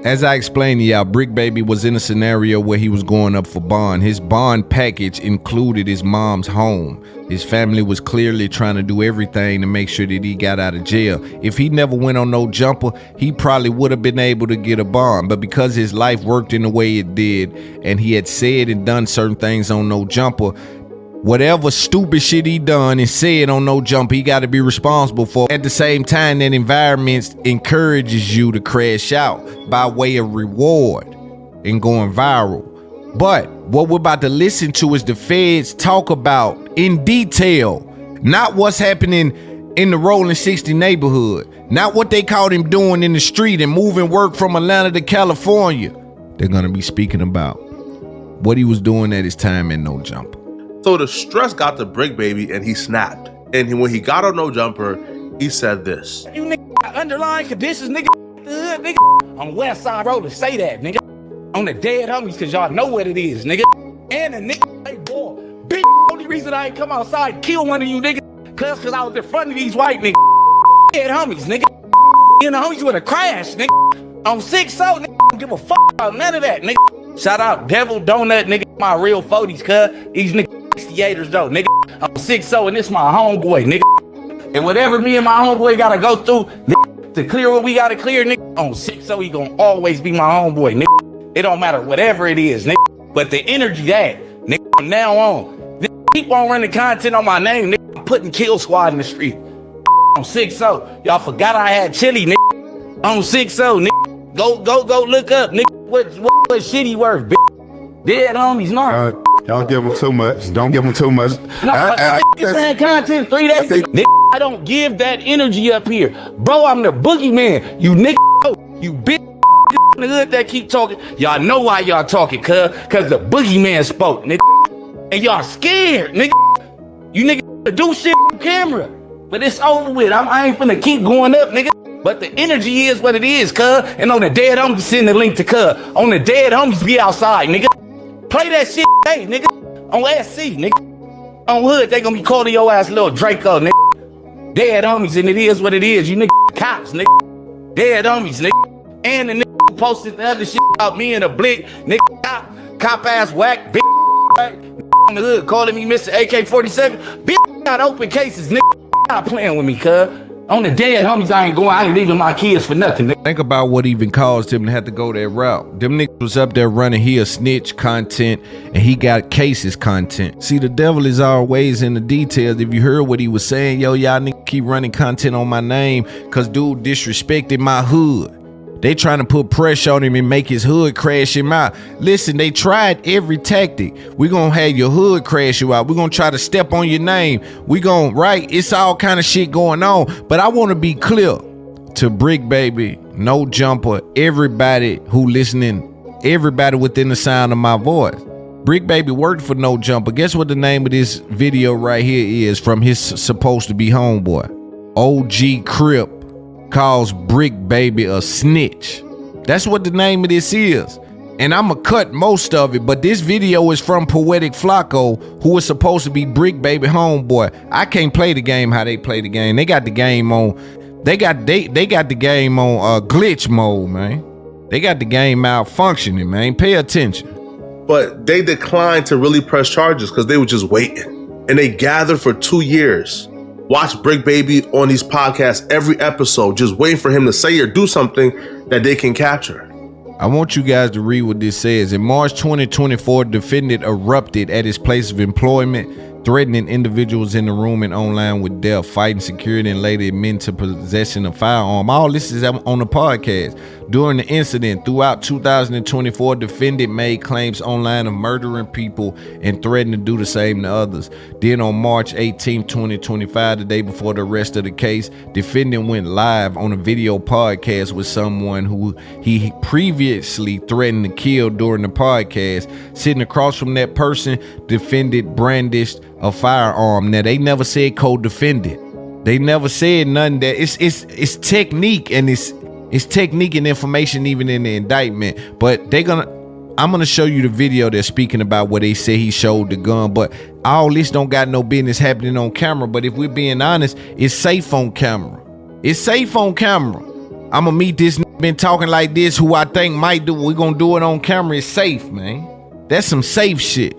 as I explained to y'all, Brick Baby was in a scenario where he was going up for bond. His bond package included his mom's home. His family was clearly trying to do everything to make sure that he got out of jail. If he never went on No Jumper, he probably would have been able to get a bond. But because his life worked in the way it did, and he had said and done certain things on No Jumper, whatever stupid shit he done and said on No Jumper, he got to be responsible for. At the same time, that environment encourages you to crash out by way of reward and going viral. But what we're about to listen to is the feds talk about in detail, not what's happening in the Rolling 60 neighborhood, not what they caught him doing in the street and moving work from Atlanta to California. They're going to be speaking about what he was doing at his time in No Jumper. So the stress got to Brick Baby and he snapped. And when he got on No Jumper, he said this. You nigga got underlying conditions, nigga. Nigga. On West Side Road to say that, nigga. On the dead homies, cause y'all know what it is, nigga. And a nigga, hey boy, bitch, only reason I ain't come outside and kill one of you niggas, cause I was in front of these white niggas. Dead homies, nigga. You know, homies with a crash, nigga. On 6-0, nigga, don't give a fuck about none of that, nigga. Shout out Devil Donut, nigga, my real 40s, cuz. These niggas 68ers though, nigga. I'm 6-0 and this my homeboy, nigga. And whatever me and my homeboy gotta go through, nigga, to clear what we gotta clear, nigga, on 6-0, he gonna always be my homeboy, nigga. It don't matter whatever it is, nigga. But the energy that, nigga, from now on, nigga, keep on running content on my name, nigga. I'm putting Kill Squad in the street. On 6-0. Y'all forgot I had chili, nigga. On 6-0, nigga. Go look up, nigga. What shit he worth, bitch. Dead homies, no. Don't give them too much. Don't give them too much. No, I saying content 3 days. Nigga, I don't give that energy up here. Bro, I'm the boogeyman. You nigga, you bitch. In the hood that keep talking, y'all know why y'all talking, cause the boogeyman spoke, nigga. And y'all scared, nigga. You nigga do shit on camera, but it's over with. I ain't finna keep going up, nigga. But the energy is what it is, cuz. And on the dead homies, send the link to cuz. On the dead homies, be outside, nigga. Play that shit, hey, nigga. On SC, nigga. On hood, they gonna be calling your ass little Draco, nigga. Dead homies, and it is what it is. You nigga cops, nigga. Dead homies, nigga. And the nigga who posted the other shit about me and a blick, nigga, cop ass whack, bitch, right? On the hood calling me Mr. AK-47. Bitch, got open cases, nigga. Not playing with me, cuz. On the dead homies, I ain't leaving my kids for nothing, nigga. Think about what even caused him to have to go that route. Them niggas was up there running he a snitch content and he got cases content. See, the devil is always in the details. If you heard what he was saying, yo, y'all niggas keep running content on my name cause dude disrespected my hood. They trying to put pressure on him and make his hood crash him out. Listen, they tried every tactic. We gonna have your hood crash you out. We gonna try to step on your name. We gonna, right? It's all kind of shit going on. But I want to be clear to Brick Baby, No Jumper, everybody who listening everybody within the sound of my voice. Brick Baby worked for No Jumper. Guess what the name of this video right here is from his supposed to be homeboy? OG CRIP calls Brick Baby a snitch. That's what the name of this is. And I'ma cut most of it, but this video is from Poetic Flacco, who is supposed to be Brick Baby homeboy. I can't play the game how they play the game. They got the game on, they got the game on glitch mode, man. They got the game malfunctioning, man. Pay attention. But they declined to really press charges because they were just waiting. And they gathered for 2 years. Watch Brick Baby on these podcasts every episode, just waiting for him to say or do something that they can capture. I want you guys to read what this says. In March 2024, defendant erupted at his place of employment, threatening individuals in the room and online with death, fighting security, and later admitting to possession of firearm. All this is on the podcast. During the incident, throughout 2024, defendant made claims online of murdering people and threatened to do the same to others. Then on March 18, 2025, the day before the arrest of the case, defendant went live on a video podcast with someone who he previously threatened to kill during the podcast. Sitting across from that person, defendant brandished a firearm. Now, they never said co-defendant. They never said nothing that it's technique, and it's technique and information even in the indictment. But I'm gonna show you the video they're speaking about where they say he showed the gun. But all this don't got no business happening on camera. But if we're being honest, it's safe on camera. It's safe on camera. I'm gonna meet this been talking like this who I think might do. We're gonna do it on camera. It's safe, man. That's some safe shit.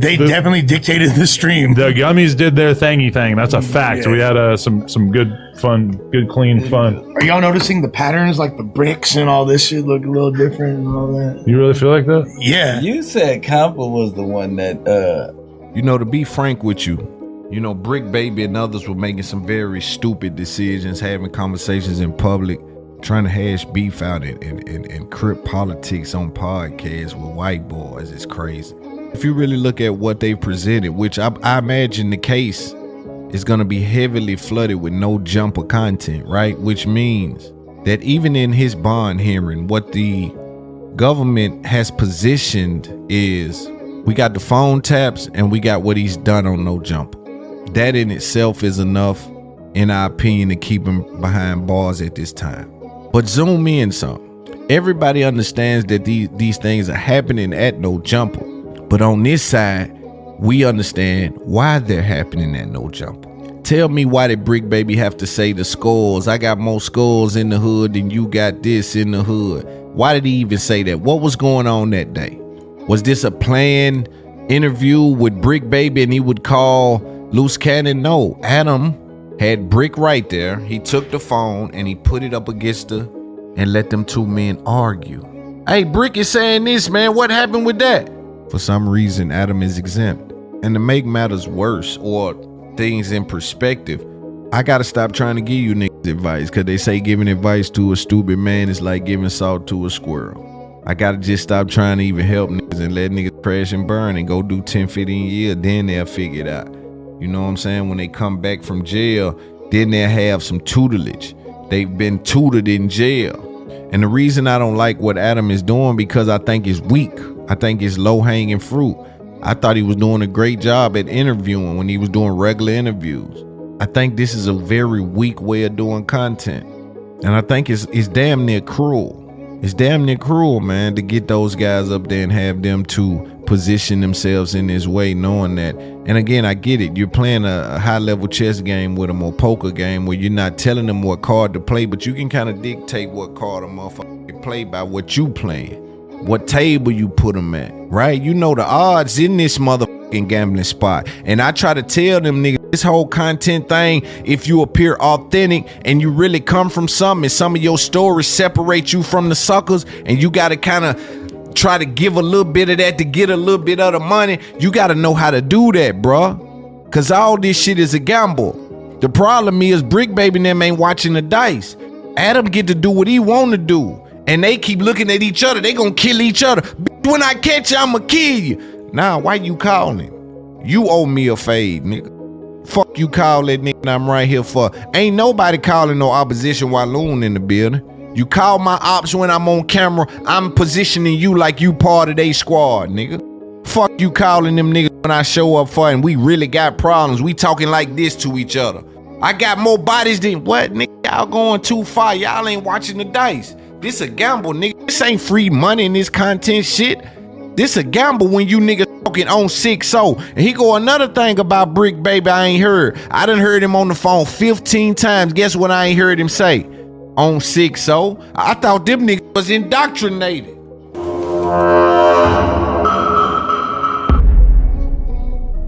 They definitely dictated the stream. The gummies did their thingy thing. That's a fact. Yeah. We had some good fun, good clean fun. Are y'all noticing the patterns, like the bricks and all this shit look a little different and all that? You really feel like that? Yeah. You said Compa was the one that to be frank with you, Brick Baby and others were making some very stupid decisions, having conversations in public, trying to hash beef out and CRIP politics on podcasts with white boys. It's crazy. If you really look at what they presented, which I imagine the case is going to be heavily flooded with no jumper content, right? Which means that even in his bond hearing, what the government has positioned is we got the phone taps and we got what he's done on no jumper. That in itself is enough, in our opinion, to keep him behind bars at this time. But zoom in some. Everybody understands that these things are happening at no jumper. But on this side, we understand why they're happening at no jumper. Tell me, why did Brick Baby have to say the skulls? I got more skulls in the hood than you got this in the hood. Why did he even say that? What was going on that day? Was this a planned interview with Brick Baby and he would call Loose Cannon? No, Adam had Brick right there. He took the phone and he put it up against her and let them two men argue. Hey, Brick is saying this, man. What happened with that? For some reason, Adam is exempt. And to make matters worse, or things in perspective, I gotta stop trying to give you niggas advice, because they say giving advice to a stupid man is like giving salt to a squirrel. I gotta just stop trying to even help niggas and let niggas crash and burn and go do 10, 15 years, then they'll figure it out. You know what I'm saying? When they come back from jail, then they'll have some tutelage. They've been tutored in jail. And the reason I don't like what Adam is doing, because I think it's weak. I think it's low-hanging fruit. I thought he was doing a great job at interviewing when he was doing regular interviews. I think this is a very weak way of doing content. And I think it's damn near cruel. It's damn near cruel, man, to get those guys up there and have them to position themselves in this way, knowing that. And again, I get it. You're playing a high-level chess game with them, or poker game, where you're not telling them what card to play, but you can kind of dictate what card a motherfucker play by what you playing. What table you put them at, right? You know the odds in this motherfucking gambling spot. And I try to tell them niggas, this whole content thing, if you appear authentic and you really come from something, and some of your stories separate you from the suckers, and you got to kind of try to give a little bit of that to get a little bit of the money, you got to know how to do that, bruh. Because all this shit is a gamble. The problem is Brick Baby and them ain't watching the dice. Adam get to do what he want to do. And they keep looking at each other. They gonna kill each other. When I catch you, I'ma kill you. Nah, why you calling? You owe me a fade, nigga. Fuck you call that nigga I'm right here for. Ain't nobody calling no opposition while Loon in the building. You call my ops when I'm on camera. I'm positioning you like you part of they squad, nigga. Fuck you calling them niggas when I show up for and we really got problems. We talking like this to each other. I got more bodies than what, nigga? Y'all going too far. Y'all ain't watching the dice. This a gamble, nigga. This ain't free money in this content shit. This a gamble when you niggas talking on 6-0. And he go another thing about Brick Baby I ain't heard. I done heard him on the phone 15 times. Guess what I ain't heard him say? On 6-0. I thought them niggas was indoctrinated.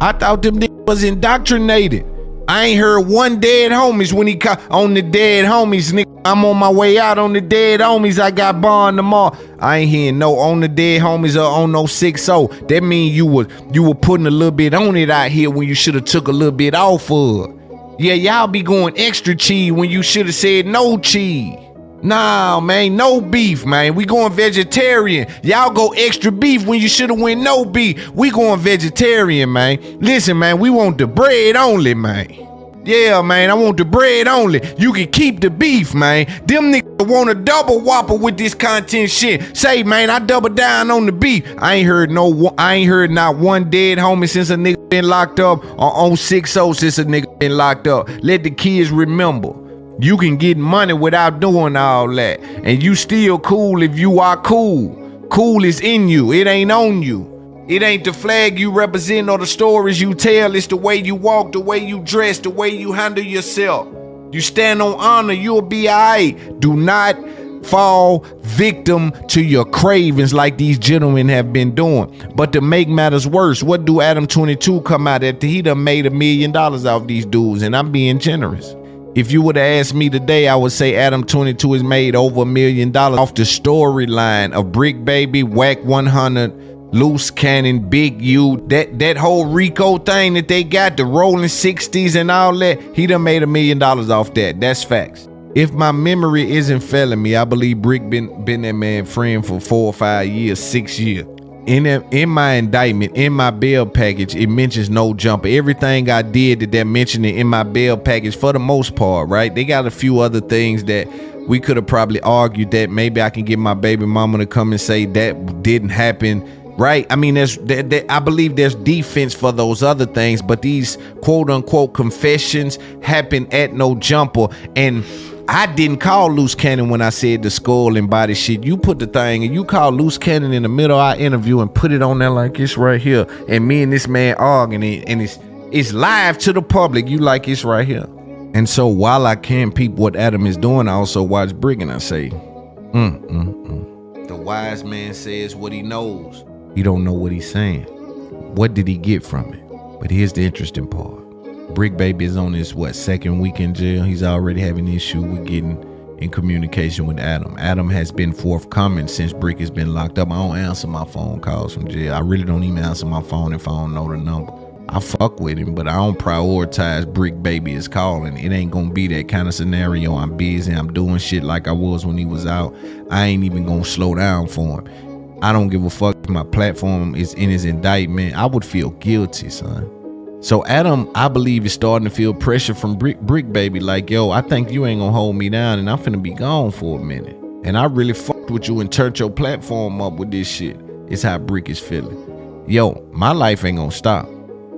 I thought them niggas was indoctrinated. I ain't heard one dead homies when he on the dead homies, nigga. I'm on my way out on the dead homies. I got bond tomorrow. I ain't hearing no on the dead homies or on no 6-0. That mean you were putting a little bit on it out here when you should have took a little bit off of it. Yeah, y'all be going extra cheese when you should have said no cheese. Nah, man, no beef, man. We going vegetarian. Y'all go extra beef when you should have went no beef. We going vegetarian, man. Listen, man, we want the bread only, man. Yeah, man, I want the bread only. You can keep the beef, man. Them niggas want a double whopper with this content shit. Say, man, I double down on the beef. I ain't heard not one dead homie since a nigga been locked up, or on 6-0 since a nigga been locked up. Let the kids remember. You can get money without doing all that. And you still cool if you are cool. Cool is in you. It ain't on you. It ain't the flag you represent or the stories you tell. It's the way you walk, the way you dress, the way you handle yourself. You stand on honor, you'll be all right. Do not fall victim to your cravings like these gentlemen have been doing. But to make matters worse, what do Adam22 come out at? He done made $1 million off these dudes, and I'm being generous. If you would have asked me today, I would say Adam22 has made over $1 million off the storyline of Brick Baby, Whack 100, Luce Cannon, Big U, that whole Rico thing that they got, the rolling 60s and all that. He done made $1 million off that. That's facts. If my memory isn't failing me, I believe Brick been that man friend for 4 or 5 years, 6 years. In my indictment, in my bail package, it mentions no jumper. Everything I did that they're mentioning in my bail package, for the most part, right? They got a few other things that we could have probably argued that maybe I can get my baby mama to come and say that didn't happen, right? I mean, I believe there's defense for those other things, but these quote unquote confessions happen at no jumper. And I didn't call Luce Cannon when I said the skull and body shit. You put the thing and you call Luce Cannon in the middle of our interview and put it on there like it's right here. And me and this man arguing it, and it's live to the public. You like it's right here. And so while I can't peep what Adam is doing, I also watch Brick and I say, The wise man says what he knows. He don't know what he's saying. What did he get from it? But here's the interesting part. Brick Baby is on his, second week in jail. He's already having an issue with getting in communication with Adam. Adam has been forthcoming since Brick has been locked up. I don't answer my phone calls from jail. I really don't even answer my phone if I don't know the number. I fuck with him, but I don't prioritize Brick Baby is calling. It ain't gonna be that kind of scenario. I'm busy. I'm doing shit like I was when he was out. I ain't even gonna slow down for him. I don't give a fuck if my platform is in his indictment. I would feel guilty, son. So Adam, I believe, is starting to feel pressure from Brick Baby. Like, yo, I think you ain't gonna hold me down and I'm finna be gone for a minute. And I really fucked with you and turned your platform up with this shit. It's how Brick is feeling. Yo, my life ain't gonna stop.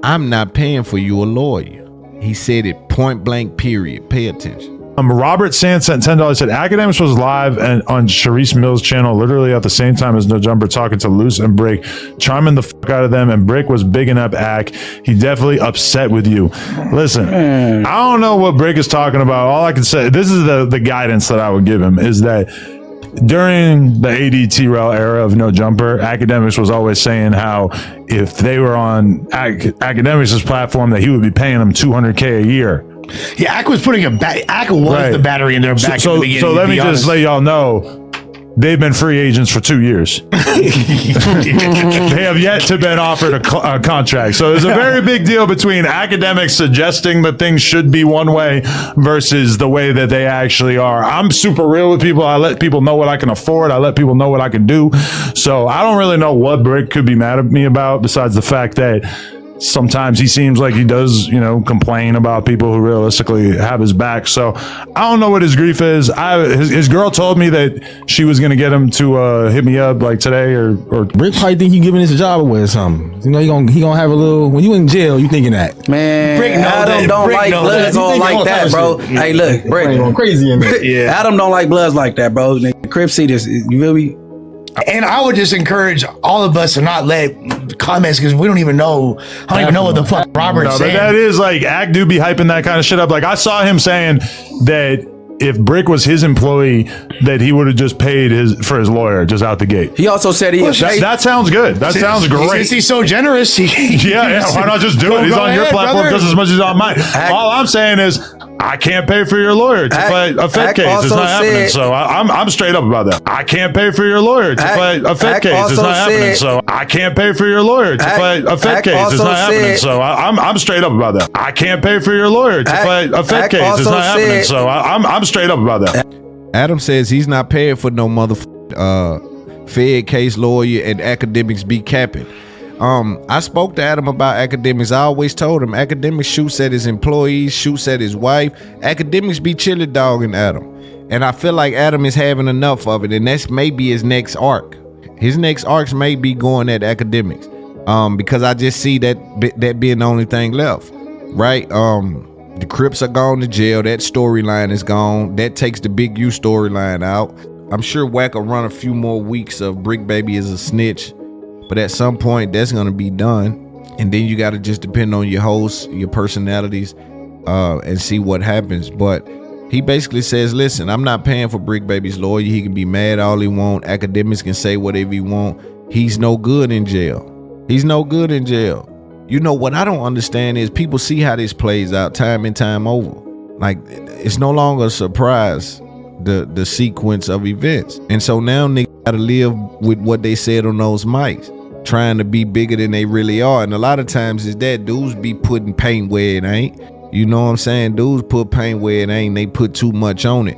I'm not paying for you a lawyer. He said it point blank, period. Pay attention. Robert Sand sent $10. Said Akademiks was live and on Sharice Mills' channel literally at the same time as No Jumper, talking to Luce and Brick, charming the fuck out of them. And Brick was bigging up Ak. He definitely upset with you. Listen, I don't know what Brick is talking about. All I can say, this is the guidance that I would give him, is that during the AD-T-Rail era of No Jumper, Akademiks was always saying how if they were on Akademiks' platform, that he would be paying them $200K a year. Yeah, Ak was putting Ak was the battery in there back in the beginning. So let me just let y'all know, they've been free agents for 2 years. They have yet to been offered a contract. So there's a very big deal between Akademiks suggesting that things should be one way versus the way that they actually are. I'm super real with people. I let people know what I can afford. I let people know what I can do. So I don't really know what Brick could be mad at me about, besides the fact that sometimes he seems like he does, complain about people who realistically have his back. So I don't know what his grief is. His girl told me that she was going to get him to hit me up like today or Brick probably think he giving his job away or something. He gonna have a little, when you in jail, you thinking that. Man, Brick Adam don't like bloods on like that, bro. Hey, look, Brick. Going crazy in there. Yeah. Adam don't like bloods like that, bro. Nigga, Crip see this. You feel me? And I would just encourage all of us to not let comments, because we don't even know. I don't even know what the fuck Robert's saying. But that is like, Act do be hyping that kind of shit up. Like, I saw him saying that if Brick was his employee, that he would have just paid for his lawyer just out the gate. He also said that sounds good. That sounds great. Since he's so generous, yeah. Why not just do it? He's on your platform just as much as he's on mine. All I'm saying is, I can't pay for your lawyer to fight a Fed case. It's not happening. So I'm straight up about that. I can't pay for your lawyer to fight a Fed case. It's not happening. So I can't pay for your lawyer to fight a Fed case. It's not happening. So I'm straight up about that. I can't pay for your lawyer to fight a Fed case. It's not happening. So I'm straight up about that. Adam says he's not paying for no Fed case lawyer, and Akademiks be capping. I spoke to Adam about Akademiks. I always told him Akademiks shoots at his employees, shoots at his wife. Akademiks be chili dogging Adam. And I feel like Adam is having enough of it, and that's maybe his next arc. His next arcs may be going at Akademiks. Because I just see that being the only thing left. Right? The Crips are gone to jail. That storyline is gone. That takes the Big U storyline out. I'm sure Wack will run a few more weeks of Brick Baby is a snitch. But at some point, that's going to be done. And then you got to just depend on your hosts, your personalities, and see what happens. But he basically says, listen, I'm not paying for Brick Baby's lawyer. He can be mad all he want. Akademiks can say whatever he want. He's no good in jail. He's no good in jail. You know, what I don't understand is people see how this plays out time and time over. Like, it's no longer a surprise, the sequence of events. And so now niggas gotta live with what they said on those mics, trying to be bigger than they really are. And a lot of times is that dudes be putting paint where it ain't. You know what I'm saying? Dudes put paint where it ain't. They put too much on it.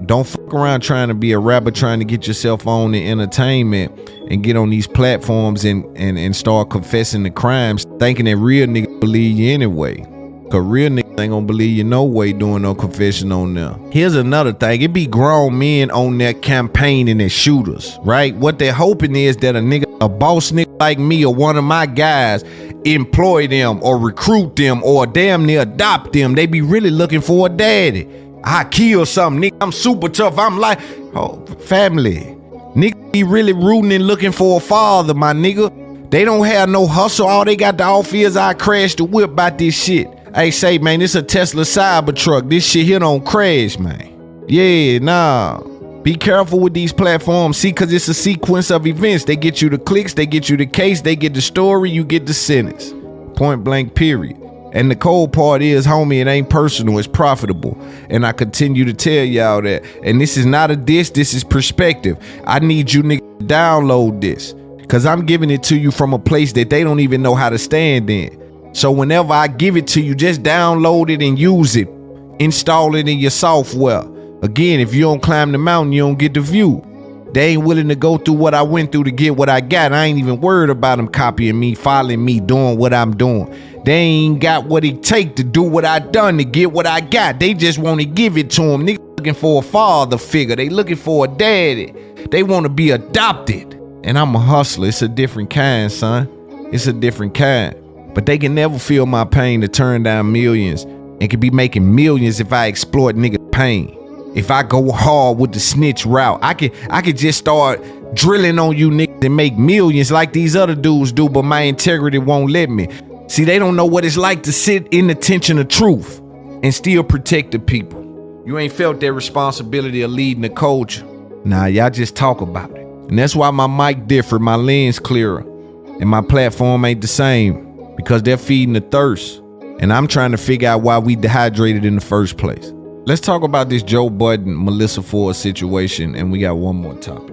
Don't fuck around trying to be a rapper, trying to get yourself on the entertainment and get on these platforms and start confessing the crimes, thinking that real niggas believe you anyway. Cause real niggas ain't gonna believe you no way doing no confession on them. Here's another thing. It be grown men on their campaigning as shooters, right? What they're hoping is that a boss nigga like me or one of my guys employ them or recruit them or damn near adopt them. They be really looking for a daddy. I kill something, nigga. I'm super tough. I'm like, oh, family. Nigga be really rooting and looking for a father, my nigga. They don't have no hustle. All they got to offer is I crash the whip by this shit. Hey, say, man, this a Tesla Cybertruck. This shit here don't crash, man. Yeah, nah. Be careful with these platforms. See, because it's a sequence of events. They get you the clicks, they get you the case, they get the story, you get the sentence. Point blank, period. And the cold part is, homie, it ain't personal, it's profitable. And I continue to tell y'all that. And this is not a diss, this is perspective. I need you niggas to download this, because I'm giving it to you from a place that they don't even know how to stand in. So whenever I give it to you, just download it and use it. Install it in your software. Again, if you don't climb the mountain, you don't get the view. They ain't willing to go through what I went through to get what I got. I ain't even worried about them copying me, following me, doing what I'm doing. They ain't got what it take to do what I done to get what I got. They just want to give it to them. Niggas looking for a father figure. They looking for a daddy. They want to be adopted. And I'm a hustler. It's a different kind, son. It's a different kind. But they can never feel my pain to turn down millions and can be making millions if I exploit niggas' pain. If I go hard with the snitch route, I could just start drilling on you niggas and make millions like these other dudes do, but my integrity won't let me. See, they don't know what it's like to sit in the tension of truth and still protect the people. You ain't felt that responsibility of leading the culture. Nah, y'all just talk about it. And that's why my mic different, my lens clearer, and my platform ain't the same. Because they're feeding the thirst. And I'm trying to figure out why we dehydrated in the first place. Let's talk about this Joe Budden, Melissa Ford situation, and we got one more topic.